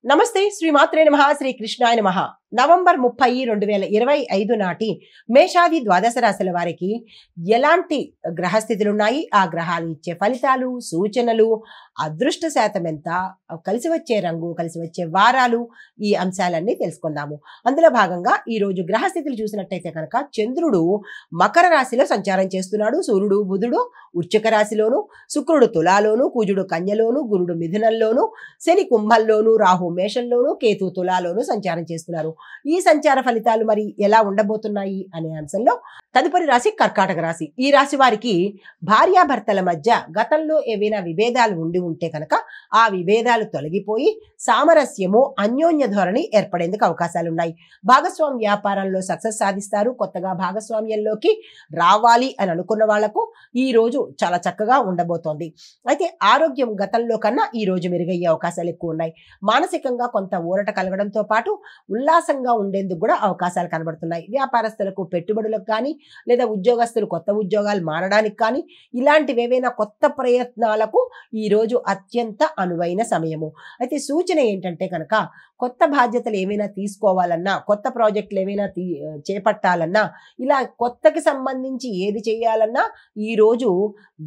నమస్తే శ్రీమాత్రే నమః శ్రీ కృష్ణాయ నమః నవంబర్ 30, 2025 నాటి మేషాది ద్వాదశ రాశుల వారికి ఎలాంటి గ్రహస్థితులు ఉన్నాయి, ఆ గ్రహాలు ఇచ్చే ఫలితాలు, సూచనలు, అదృష్ట శాతం ఎంత, కలిసి వచ్చే రంగు, కలిసి వచ్చే వారాలు, ఈ అంశాలన్నీ తెలుసుకుందాము. అందులో భాగంగా ఈ రోజు గ్రహస్థితులు చూసినట్టయితే కనుక చంద్రుడు మకర రాశిలో సంచారం చేస్తున్నాడు. సూర్యుడు బుధుడు వృశ్చిక రాశిలోను, శుక్రుడు తులాలోను, కుజుడు కన్యలోను, గురుడు మిథునంలోను, శని కుంభంలోను, రాహు మేషంలోను, కేతు తులాలోను సంచారం చేస్తున్నారు. ఈ సంచార ఫలితాలు మరి ఎలా ఉండబోతున్నాయి అనే అంశంలో తదుపరి రాశి కర్కాటక రాశి. ఈ రాశి వారికి భార్యాభర్తల మధ్య గతంలో ఏవైనా విభేదాలు ఉంటే కనుక ఆ విభేదాలు తొలగిపోయి సామరస్యము, అన్యోన్య ధోరణి ఏర్పడేందుకు అవకాశాలు ఉన్నాయి. భాగస్వామి వ్యాపారంలో సక్సెస్ సాధిస్తారు. కొత్తగా భాగస్వామ్యంలోకి రావాలి అని అనుకున్న వాళ్లకు ఈ రోజు చాలా చక్కగా ఉండబోతోంది. అయితే ఆరోగ్యం గతంలో కన్నా ఈ రోజు మెరుగయ్యే అవకాశాలు ఎక్కువ ఉన్నాయి. మానసికంగా కొంత ఊరట కలగడంతో పాటు ఉల్లాసంగా ఉండేందుకు కూడా అవకాశాలు కనబడుతున్నాయి. వ్యాపారస్తులకు పెట్టుబడులకు కానీ, లేదా ఉద్యోగస్తులు కొత్త ఉద్యోగాలు మారడానికి కానీ, ఇలాంటివి ఏవైనా కొత్త ప్రయత్నాలకు ఈ రోజు అత్యంత అనువైన సమయము. అయితే సూచన ఏంటంటే కనుక కొత్త బాధ్యతలు ఏమైనా తీసుకోవాలన్నా, కొత్త ప్రాజెక్టులు ఏమైనా చేపట్టాలన్నా, ఇలా కొత్తకి సంబంధించి ఏది చేయాలన్నా ఈ రోజు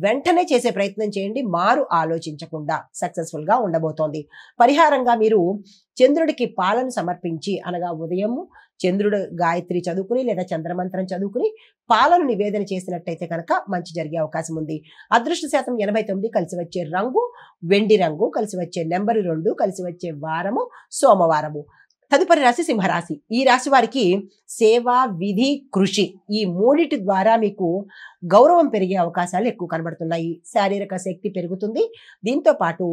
వెంటనే చేసే ప్రయత్నం చేయండి. మారు ఆలోచించకుండా సక్సెస్ఫుల్ గా ఉండబోతోంది. పరిహారంగా మీరు చంద్రుడికి పాలను సమర్పించి, అనగా ఉదయము చంద్రుడు గాయత్రి చదువుకుని లేదా చంద్రమంత్రం చదువుకుని పాలను నివేదన చేసినట్టయితే కనుక మంచి జరిగే అవకాశం ఉంది. అదృష్ట శాతం 89, కలిసి వచ్చే రంగు వెండి రంగు, కలిసి వచ్చే నెంబరు 2, కలిసి వచ్చే వారము సోమవారము. తదుపరి రాశి సింహరాశి. ఈ రాశి వారికి సేవ, విధి, కృషి ఈ మూడిటి ద్వారా మీకు గౌరవం పెరిగే అవకాశాలు ఎక్కువ కనబడుతున్నాయి. శారీరక శక్తి పెరుగుతుంది. దీంతో పాటు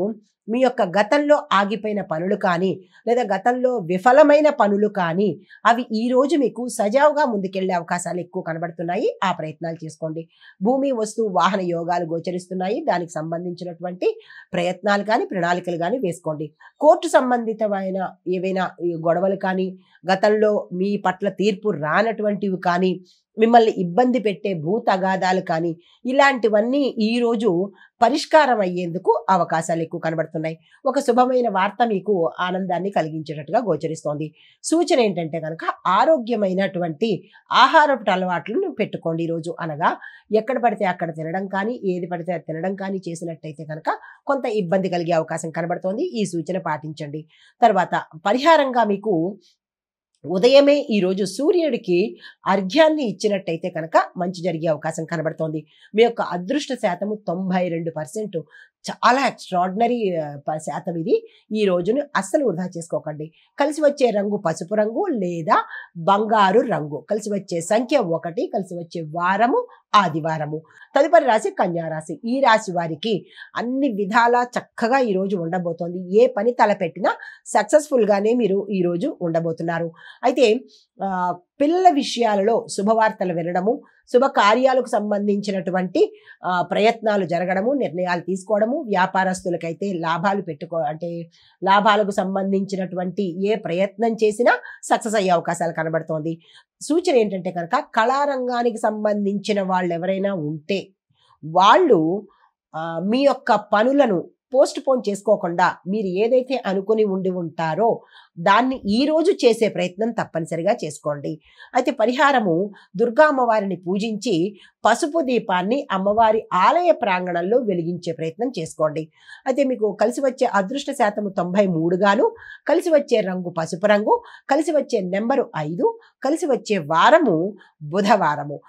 మీ యొక్క గతంలో ఆగిపోయిన పనులు కానీ, లేదా గతంలో విఫలమైన పనులు కానీ, అవి ఈ రోజు మీకు సజావుగా ముందుకెళ్లే అవకాశాలు ఎక్కువ కనబడుతున్నాయి. ఆ ప్రయత్నాలు చేసుకోండి. భూమి, వస్తు, వాహన యోగాలు గోచరిస్తున్నాయి. దానికి సంబంధించినటువంటి ప్రయత్నాలు కానీ, ప్రణాళికలు కానీ వేసుకోండి. కోర్టు సంబంధితమైన ఏవైనా గొడవలు కానీ, గతంలో మీ పట్ల తీర్పు రానటువంటివి కానీ, మిమ్మల్ని ఇబ్బంది పెట్టే భూ తగాదాలు కానీ, ఇలాంటివన్నీ ఈ రోజు పరిష్కారం అయ్యేందుకు అవకాశాలు ఎక్కువ కనబడుతున్నాయి. ఒక శుభమైన వార్త మీకు ఆనందాన్ని కలిగించేటట్టుగా గోచరిస్తోంది. సూచన ఏంటంటే కనుక ఆరోగ్యమైనటువంటి ఆహారపు అలవాట్లను పెట్టుకోండి ఈరోజు. అనగా ఎక్కడ పడితే అక్కడ తినడం కానీ, ఏది పడితే అది తినడం కానీ చేసినట్టయితే కనుక కొంత ఇబ్బంది కలిగే అవకాశం కనబడుతోంది. ఈ సూచన పాటించండి. తర్వాత పరిహారంగా మీకు ఉదయమే ఈరోజు సూర్యుడికి అర్ఘ్యాన్ని ఇచ్చినట్టయితే కనుక మంచి జరిగే అవకాశం కనబడుతోంది. మీ యొక్క అదృష్ట శాతము 92%. చాలా ఎక్స్ట్రాడినరీ శాతం ఇది. ఈ రోజును అస్సలు వృధా చేసుకోకండి. కలిసి వచ్చే రంగు పసుపు రంగు లేదా బంగారు రంగు, కలిసి వచ్చే సంఖ్య 1, కలిసి వచ్చే వారము ఆదివారము. తదుపరి రాశి కన్యా రాశి. ఈ రాశి వారికి అన్ని విధాలా చక్కగా ఈ రోజు ఉండబోతోంది. ఏ పని తలపెట్టినా సక్సెస్ఫుల్ గానే మీరు ఈ రోజు ఉండబోతున్నారు. అయితే పిల్లల విషయాలలో శుభవార్తలు వినడము, శుభ కార్యాలకు సంబంధించినటువంటి ప్రయత్నాలు జరగడము, నిర్ణయాలు తీసుకోవడము, వ్యాపారస్తులకైతే లాభాలకు సంబంధించినటువంటి ఏ ప్రయత్నం చేసినా సక్సెస్ అయ్యే అవకాశాలు కనబడుతోంది. సూచన ఏంటంటే కనుక కళారంగానికి సంబంధించిన వాళ్ళు ఎవరైనా ఉంటే వాళ్ళు మీ యొక్క పనులను పోస్ట్ పోన్ చేసుకోకుండా మీరు ఏదైతే అనుకుని ఉంటారో దాన్ని ఈ రోజు చేసే ప్రయత్నం తప్పనిసరిగా చేసుకోండి. అయితే పరిహారము దుర్గా అమ్మవారిని పూజించి పసుపు దీపాన్ని అమ్మవారి ఆలయ ప్రాంగణంలో వెలిగించే ప్రయత్నం చేసుకోండి. అయితే మీకు కలిసి వచ్చే అదృష్ట శాతము 93 గాను, కలిసి వచ్చే రంగు పసుపు రంగు, కలిసి వచ్చే నెంబరు 5, కలిసి వచ్చే వారము బుధవారము.